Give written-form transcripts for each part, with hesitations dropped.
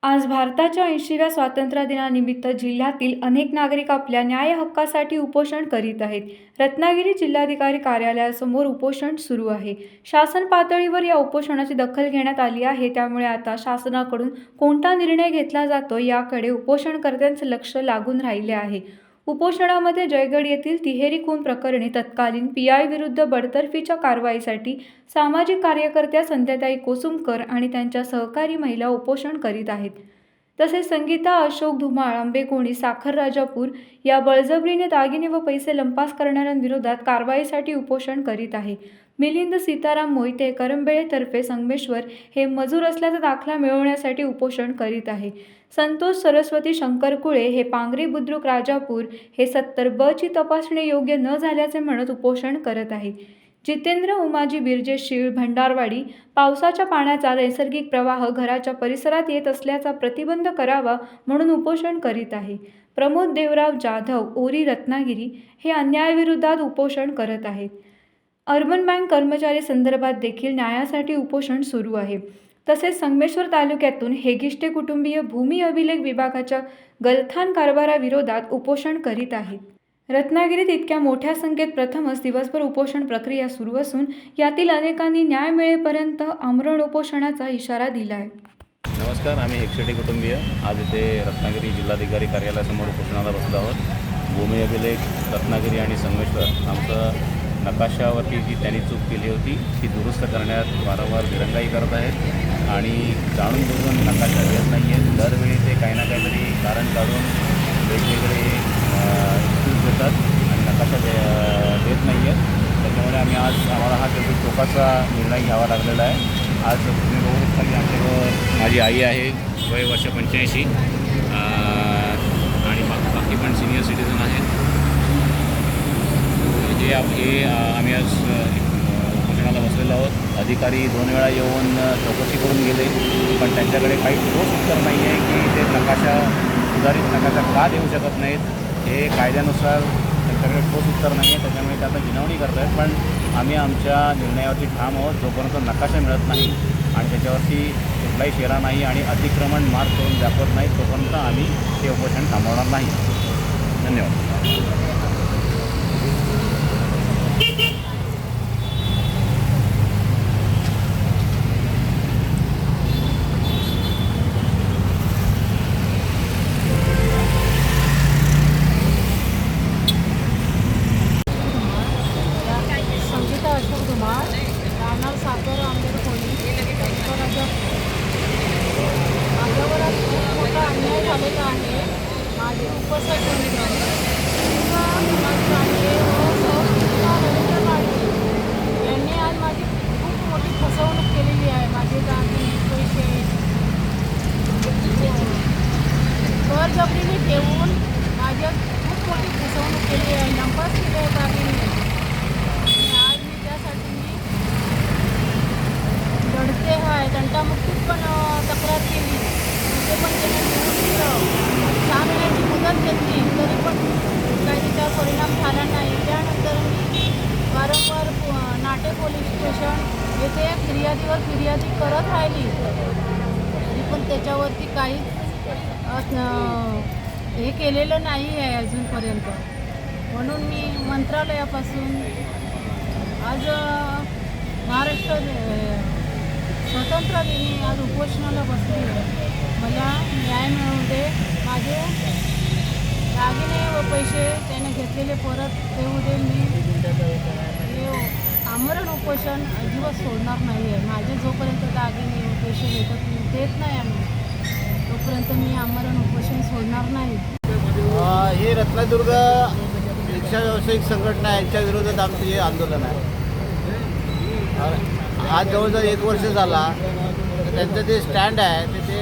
आज भारताच्या 80व्या स्वातंत्र्य दिनानिमित्त जिल्ह्यातील अनेक नागरिक आपल्या न्याय हक्कासाठी उपोषण करीत आहेत. रत्नागिरी जिल्हाधिकारी कार्यालयासमोर उपोषण सुरू आहे. शासन पातळीवर या उपोषणाची दखल घेण्यात आली आहे. त्यामुळे आता शासनाकडून कोणता निर्णय घेतला जातो याकडे उपोषणकर्त्यांचे लक्ष लागून राहिले आहे. उपोषणामध्ये जयगड येथील तिहेरी खून प्रकरणी तत्कालीन पीआय विरुद्ध बडतर्फीच्या कारवाईसाठी सामाजिक कार्यकर्त्या संध्याताई कोसुमकर आणि त्यांच्या सहकारी महिला उपोषण करीत आहेत. तसेच संगीता अशोक धुमाळ, आंबेकोणी, साखर राजापूर या बळजबरीने दागिने व पैसे लंपास करणाऱ्यांविरोधात कारवाईसाठी उपोषण करीत आहे. मिलिंद सीताराम मोहिते करंबेळेतर्फे संगमेश्वर हे मजूर असल्याचा दाखला मिळवण्यासाठी उपोषण करीत आहे. संतोष सरस्वती शंकरकुळे हे पांगरी बुद्रुक राजापूर हे 70B ची तपासणी योग्य न झाल्याचे म्हणत उपोषण करत आहे. जितेंद्र उमाजी बिर्जे शीळ भंडारवाडी पावसाच्या पाण्याचा नैसर्गिक प्रवाह घराच्या परिसरात येत असल्याचा प्रतिबंध करावा म्हणून उपोषण करीत आहे. प्रमोद देवराव जाधव ओरी रत्नागिरी हे अन्यायाविरोधात उपोषण करत आहेत. अर्बन बँक कर्मचारी संदर्भात देखील न्यायासाठी उपोषण सुरू आहे. तसेच संगमेश्वर तालुक्यातून हेगिष्टे कुटुंबीय भूमी अभिलेख विभागाच्या गलथान कारभाराविरोधात उपोषण करीत आहेत. रत्नागिरीत इतक्या मोठ्या संख्येत प्रथमच दिवसभर उपोषण प्रक्रिया सुरू असून यातील अनेकांनी न्याय मिळेपर्यंत आमरण उपोषणाचा इशारा दिला आहे. नमस्कार, आम्ही हेगिष्टे कुटुंबीय आज इथे रत्नागिरी जिल्हाधिकारी कार्यालयासमोर उपोषणाला बसलो आहोत. भूमी अभिलेख रत्नागिरी आणि संगमेश्वर आमचं नकाशावरती जी त्यांनी चूक केली होती ती दुरुस्त करण्यात वारंवार दिरंगाई करत आहेत आणि जाणून बुजून नकाशा देत नाही आहेत. दरवेळी ते काही ना काहीतरी कारण काढून वेगवेगळे इश्यूज देतात आणि नकाशा देत नाही आहेत. त्याच्यामुळे आम्हाला हा त्याचा टोकाचा निर्णय घ्यावा लागलेला आहे. आज तुम्ही बघू शकता की आमच्याबरोबर माझी आई आहे, वय वर्ष 85 आणि बाकी पण सिनियर सिटीजन आहेत. आम्ही आज उपोषणाला बसलेलो आहोत. अधिकारी 2 वेळा येऊन चौकशी करून गेले, पण त्यांच्याकडे काही ठोस उत्तर नाही आहे की ते सुधारित नकाशा का देऊ शकत नाहीत. हे कायद्यानुसार त्यांच्याकडे ठोस उत्तर नाही आहे, त्याच्यामुळे ते आता विनवणी करत आहेत. पण आम्ही आमच्या निर्णयावरती ठाम आहोत. जोपर्यंत नकाशा मिळत नाही आणि त्याच्यावरती कुठलाही शेरा नाही आणि अतिक्रमण मार्क करून दाखवत नाही तोपर्यंत आम्ही ते उपोषण थांबवणार नाही. धन्यवाद. संगीता अशोक धुमाळ, राहणार साखर आंबेकोणी, माझ्यावर आज खूप मोठा अन्याय झालेला आहे. माझे उपवास किंवा माझे आहे रवींद्र पाटील यांनी आज माझी खूप मोठी फसवणूक केलेली आहे. माझे दागिने पैसे बळजबरीने ठेवून माझ्या खूप मोठी फसवणूक केली आहे. लंपास केले आहे दागिने. आज मी त्यासाठी लढते आहे. दंडामुक्तीत पण तक्रार केली, तिथे पण त्यांनी निवडून दिलं. 6 महिन्याची मुदत घेतली तरी पण काही त्याच्यावर परिणाम झाला नाही. त्यानंतर मी वारंवार नाटे पोलीस स्टेशन येथे फिर्यादी करत राहिली, तरी पण त्याच्यावरती काहीच हे केलेलं नाही आहे अजूनपर्यंत. म्हणून मी मंत्रालयापासून आज महाराष्ट्र स्वातंत्र्य दिनी आज उपोषणाला बसली आहे. मला न्याय मिळवून दे. माझे दागिने व पैसे त्याने घेतलेले परत देऊ दे. मी हे आमरण उपोषण अजिबात सोडणार नाही आहे. माझे जोपर्यंत दागिने व पैसे देत नाही आम्ही तोपर्यंत मी आमरण उपोषण सोडणार नाही. हे रत्नदुर्ग रिक्षा व्यावसायिक संघटना यांच्या विरोधात आमचं हे आंदोलन आहे. आज जवळजवळ 1 वर्ष झाला. त्यांचं जे स्टँड आहे ते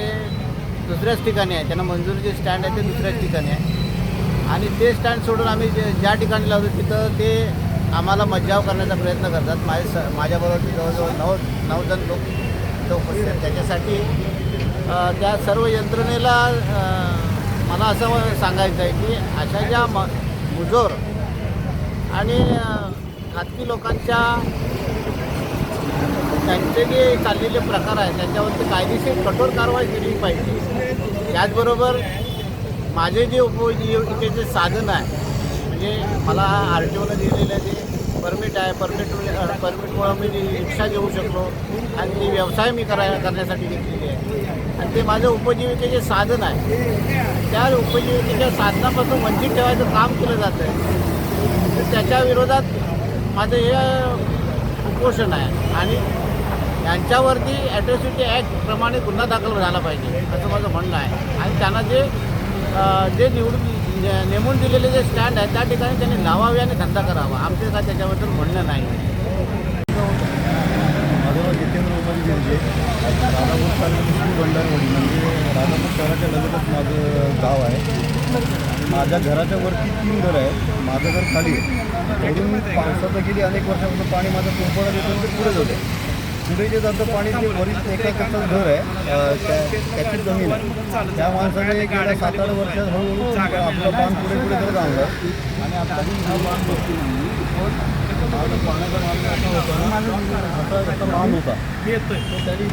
दुसऱ्याच ठिकाणी आहे. त्यांना मंजुरीचे स्टँड आहे ते दुसऱ्याच ठिकाणी आहे आणि ते स्टँड सोडून आम्ही ज्या ठिकाणी लावतो तिथं ते आम्हाला मज्जाव करण्याचा प्रयत्न करतात. माझ्याबरोबर जवळजवळ 9 जण लोक उपस्थित आहेत. त्याच्यासाठी त्या सर्व यंत्रणेला मला असं सांगायचं आहे की अशा ज्या मुजोर आणि खाजगी लोकांच्या त्यांचे जे चाललेले प्रकार आहेत त्याच्यावरती कायदेशीर कठोर कारवाई केली पाहिजे. त्याचबरोबर माझे जे उपजीविकेचे साधन आहे म्हणजे मला आर टी ओला दिलेलं जे परमिट आहे परमिटमुळं मी रिक्षा घेऊ शकलो आणि ती व्यवसाय मी करण्यासाठी घेतलेली आहे आणि ते माझं उपजीविकेचे साधन आहे. त्या उपजीविकेच्या साधनापासून वंचित ठेवायचं काम केलं जातं आहे. तर त्याच्या विरोधात माझं हे उपोषण आहे आणि यांच्यावरती ॲट्रॉसिटी ॲक्टप्रमाणे गुन्हा दाखल झाला पाहिजे असं माझं म्हणणं आहे. आणि त्यांना जे निवडून नेमून दिलेले जे स्टँड आहे त्या ठिकाणी त्यांनी लावावे आणि धंदा करावा. आमचं काय त्याच्याबद्दल म्हणणं नाही. माझं नाव जितेंद्र उपाधी दिरजे, राधापूर तालुक्यातील भंडारवाडी म्हणजे राधापूर शहराच्या लगतच माझं गाव आहे. माझ्या घराच्या वरती 3 घरं आहेत. माझं घर खाली आहे. वरून पावसाचं गेली अनेक वर्षापासून पाणी माझं पंपाला देतो ते पुढे जातं. पुढे जे जातं पाणी ते वरील एका कच्चं घर आहे त्याची जमीन आहे. त्या माणसाने गेल्या 7-8 वर्षात हळूहळू आपलं बांध पुढे करत आणलं आणि आता हा बांध माझं पाण्याचा मार्ग असा होता ना असा बांध होता तो त्यांनी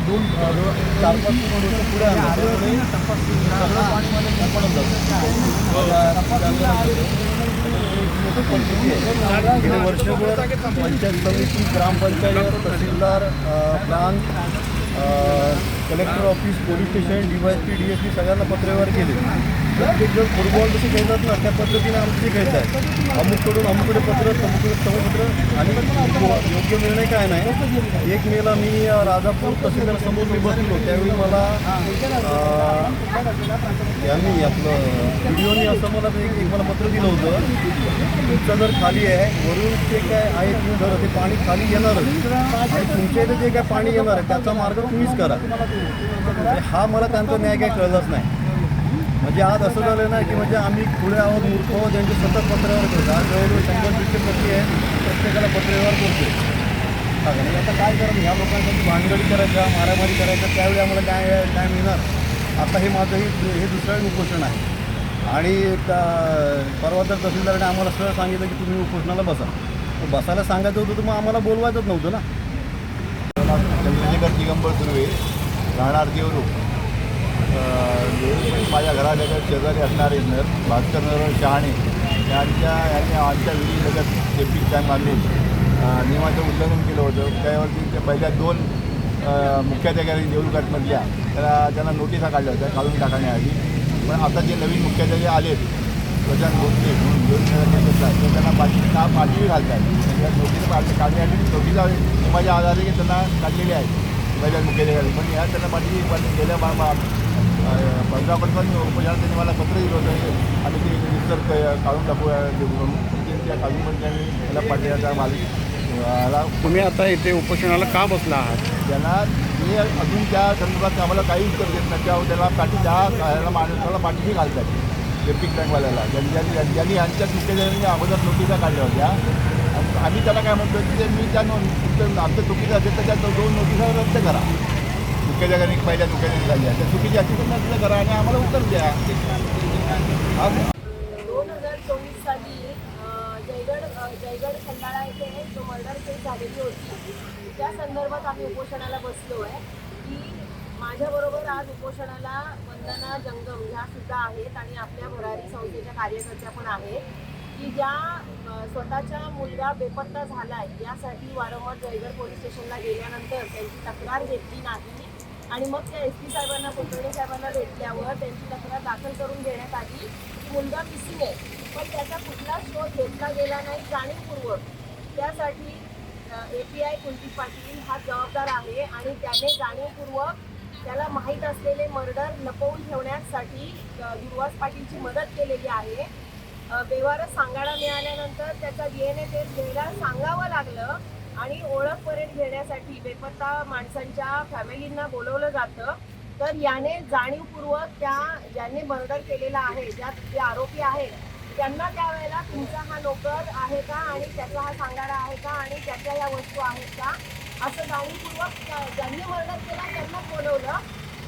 4-5 फूट पुढे आणला सगळं पाणी माझ्या पडत जातं. गेले वर्षभर पंचायत समिती, ग्रामपंचायत, तहसीलदार, प्रांत, collector office, police station, DYSP, DSP सगळ्यांना पत्रव्यवहार केले. प्रत्येक जण फुटबॉल जसे खेळतात ना त्या पद्धतीने आमचे खेळत आहेत. अमुककडून अमुकडे पत्र, तमुकडे आणि योग्य निर्णय काय नाही. 1 मेला मी राजापूर तहसीलदार समोर मी बसलो त्यावेळी मला यांनी आपलं व्हिडिओनी असं मला मला पत्र दिलं होतं. तुमचं घर खाली आहे, वरून ते काय आहे तुम्ही घर ते पाणी खाली येणारच आणि तुमच्या इथे जे काय पाणी येणार आहे त्याचा मार्ग तुम्हीच करा. हा मला त्यांचा न्याय काही कळलाच नाही. म्हणजे आज असं झालं ना की म्हणजे आम्ही पुढे आहोत मूर्ख आहोत त्यांचे सतत पत्रव्यवहार करतो. आज जवळजवळ 100-150 व्यक्ती आहे प्रत्येकाला पत्रव्यवहार करतो. म्हणजे आता काय करायचं ह्या लोकांसाठी भानगडी करायच्या मारामारी करायच्या त्यावेळी आम्हाला काय मिळणार. आता हे माझं हे दुसरं उपोषण आहे आणि परवा तर तहसीलदाराने आम्हाला सरळ सांगितलं की तुम्ही उपोषणाला बसा. बसायला सांगायचं होतं तर मग आम्हाला बोलवायचंच नव्हतं ना. चंद्रशेखर दिगंबर सुर्वे, राहणार देवरूख. माझ्या घरालगत शेजारी असणारे भास्कर शहाणे यांनी आमच्या विहिरीलगत सेप्टिक टँक बांधले नियमाचं उल्लंघन केलं होतं. त्यावरती त्या पहिल्या 2 मुख्याधिकारी देऊळघाटमधल्या त्यांना नोटिसा काढल्या होत्या काढून टाकण्याआधी. पण आता जे नवीन मुख्याधिकारी आलेत प्रशांत भोसले म्हणून तर त्यांना पाठीवी घालतात. त्या नोटिसा काढण्यासाठी नोटिसा नियमाच्या आधारे त्यांना काढलेले आहेत पहिल्या मुख्याधिकारी. पण ह्या त्यांना पाठीवी गेल्या 15 ऑगस्टपासून उपोषणात त्यांनी मला पत्र दिलं होतं आणि ते रजिस्टर काढून टाकू त्या काढून पण त्यांनी मला पाठवण्याचा मला. तुम्ही आता इथे उपोषणाला का बसला आहात? त्यांना मी अजून त्या संदर्भात आम्हाला काही उत्तर देत नाही. त्याला माणसाला पाठीशी घालतात सेप्टिक टँकवाल्याला ज्यांनी यांच्या मुख्याधिकाऱ्यांनी अगोदर नोटिसा काढल्या होत्या. आम्ही त्याला काय म्हणतो की मी त्या आमचं चुकीचं असेल तर त्या 2 नोटिसा रद्द करा. मुख्याधिकाऱ्यांनी पहिल्या मुख्याधिकारी झाल्या त्या चुकीची असेल तर रद्द करा आणि आम्हाला उत्तर द्या. 2024 साली जयगड खंडाळा येथे जो मर्डर केस झालेली होती त्या संदर्भात आम्ही उपोषणाला बसलो आहे. की माझ्याबरोबर आज उपोषणाला वंदना जंगम ह्या सुद्धा आहेत आणि आपल्या भरारी संस्थेच्या कार्यकर्त्या पण आहेत की ज्या स्वतःचा मुलगा बेपत्ता झाला आहे यासाठी वारंवार जयगड पोलीस स्टेशनला गेल्यानंतर त्यांची तक्रार घेतली नाही आणि मग त्या SP साहेबांना कुलकर्णी साहेबांना भेटल्यावर त्यांची तक्रार दाखल करून घेण्यात आली की मुलगा मिसिंग आहे. पण त्याचा कुठला शोध घेतला गेला नाही जाणीवपूर्वक. त्यासाठी API कुलदीप पाटील हा जबाबदार आहे आणि त्याने जाणीवपूर्वक त्याला माहीत असलेले मर्डर लपवून ठेवण्यासाठी दुर्वास पाटीलची मदत केलेली आहे. बेवारस सांगाडा मिळाल्यानंतर त्याचा DNA टेस्ट घ्यायला सांगावं लागलं आणि ओळख परेड घेण्यासाठी बेपत्ता माणसांच्या फॅमिलींना बोलवलं जातं. तर याने जाणीवपूर्वक ज्यांनी मर्डर केलेला आहे जे आरोपी आहेत त्यांना त्यावेळेला तुमचा हा नोकर आहे का आणि त्याचा हा सांगाडा आहे का आणि त्याच्या ह्या वस्तू आहेत का असं जाणीवपूर्वक ज्यांनी मर्डर केला त्यांना बोलवलं.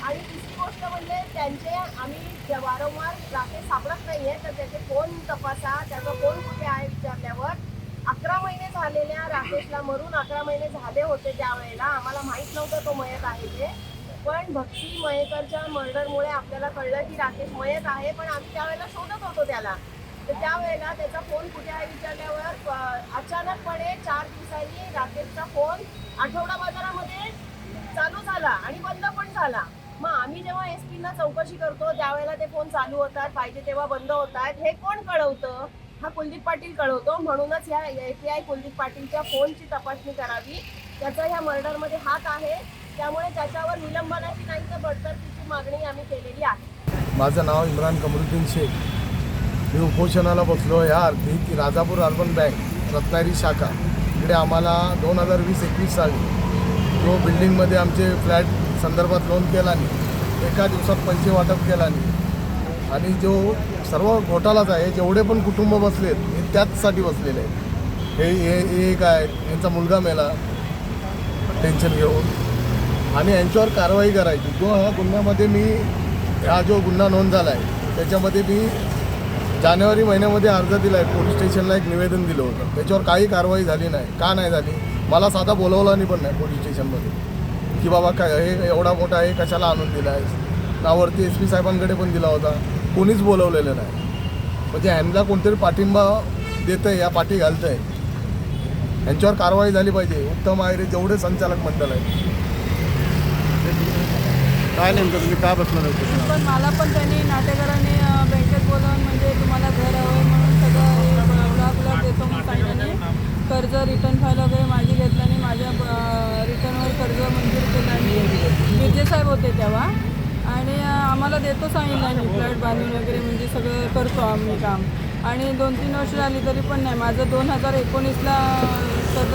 आणि तिसरी गोष्ट म्हणजे त्यांचे आम्ही वारंवार राकेश सापडत नाही आहे तर त्याचे फोन तपासा त्याचा फोन कुठे आहे विचारल्यावर 11 महिने झालेल्या राकेशला मरून 11 महिने झाले होते त्यावेळेला आम्हाला माहीत नव्हतं तो मयत आहे ते. पण भक्ती मयेकरच्या मर्डरमुळे आपल्याला कळलं की राकेश मयत आहे, पण आम्ही त्यावेळेला शोधत होतो त्याला. तर त्यावेळेला त्याचा फोन कुठे आहे विचारल्यावर अचानकपणे 4 दिवसांनी राकेशचा फोन आठवडा बाजारामध्ये चालू झाला आणि बंद पण झाला. मग आम्ही जेव्हा SP-ना चौकशी करतो त्यावेळेला ते फोन चालू होतात, पाहिजे तेव्हा बंद होतात. हे कोण कळवतं? हा कुलदीप पाटील कळवतो. म्हणूनच ह्या API कुलदीप पाटीलच्या फोनची तपासणी करावी. त्याचा ह्या मर्डरमध्ये हात आहे, त्यामुळे त्याच्यावर निलंबनाची नाही तर बडतर्फीची मागणी आम्ही केलेली आहे. माझं नाव इम्रान कमरुद्दीन शेख. मी उपोषणाला बसलो या अर्थी की राजापूर अर्बन बँक रत्नागिरी शाखा इकडे आम्हाला 2020-21 साली जो बिल्डिंगमध्ये आमचे फ्लॅट संदर्भात लोन केला नाही, एका दिवसात पैसे वाटप केला नाही आणि जो सर्व घोटाळाच आहे, जेवढे पण कुटुंब बसलेत हे त्याचसाठी बसलेले आहेत. हे काय यांचा मुलगा मेला टेन्शन घेऊन आणि यांच्यावर कारवाई करायची. जो हा गुन्ह्यामध्ये हा जो गुन्हा नोंद झाला आहे त्याच्यामध्ये मी जानेवारी महिन्यामध्ये अर्ज दिला आहे, पोलीस स्टेशनला एक निवेदन दिलं होतं. त्याच्यावर काही कारवाई झाली नाही. का नाही झाली? मला साधा बोलवला नाही पण नाही पोलीस स्टेशनमध्ये की बाबा काय हे एवढा मोठा हे कशाला आणून दिला आहे. नावरती SP साहेबांकडे पण दिला होता, कोणीच बोलवलेलं नाही. म्हणजे ह्यांना कोणतरी पाठिंबा देतं आहे या पाठी घालतं आहे. यांच्यावर कारवाई झाली पाहिजे. उत्तम आयरे जेवढे संचालक मंडळ आहेत. काय नेमकं तुम्ही का बसणार आहे? पण मला पण त्यांनी नाटेकरांनी बँकेत बोलावून म्हणजे तुम्हाला घर हवं म्हणून सगळं हे ब्लॉक देतो म्हणून सांगितलं. कर्ज रिटर्न फाईल वगैरे माझी घेतलं आणि माझ्या रिटर्नवर कर्ज मंजूर केलं आणि विजय साहेब होते तेव्हा आणि आम्हाला देतो सांगितलं आणि फ्लॅट बांधून वगैरे म्हणजे सगळं करतो आम्ही काम. आणि 2-3 वर्ष झाली तरी पण नाही. माझं 2019ला कर्ज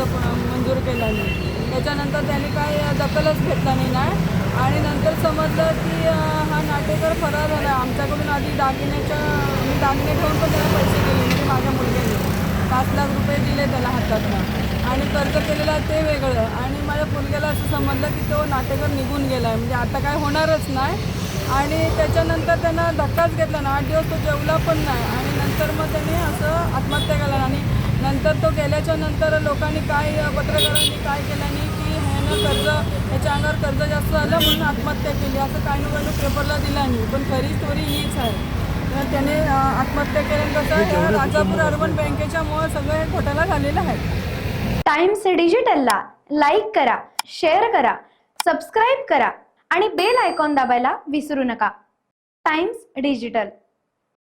मंजूर केलं नाही. त्याच्यानंतर त्यांनी काय दखलच घेतला नाही आणि नंतर समजलं की हा नाटेकर फरार झाला. आमच्याकडून आधी मी दागिने घेऊन पण त्याला पैसे दिले म्हणजे माझ्या मुलग्याने 5 लाख रुपये दिले त्याला हातातनं आणि कर्ज केलेलं ते वेगळं. आणि माझ्या मुलग्याला असं समजलं की तो नाटेकर निघून गेला आहे म्हणजे आता काय होणारच नाही. आणि त्याच्यानंतर त्यांना धक्काच घेतला ना, 8 दिवस तो जेवला पण नाही आणि नंतर मग त्याने असं आत्महत्या केला. आणि नंतर तो गेल्याच्या नंतर लोकांनी पत्रकारांनी काय केलं नाही की ह्यानं ह्याच्या अंगावर कर्ज जास्त झालं म्हणून आत्महत्या केली असं काही ना काही पेपरला दिला नाही. पण खरी स्टोरी हीच आहे. तर त्याने आत्महत्या केल्यानंतर कसं राजापूर अर्बन बँकेच्यामुळे सगळं हे घोटाळा झालेलं आहे. टाइम्स डिजिटलला लाईक करा, शेअर करा, सबस्क्राईब करा आणि बेल आयकॉन दाबायला विसरू नका. Times digital.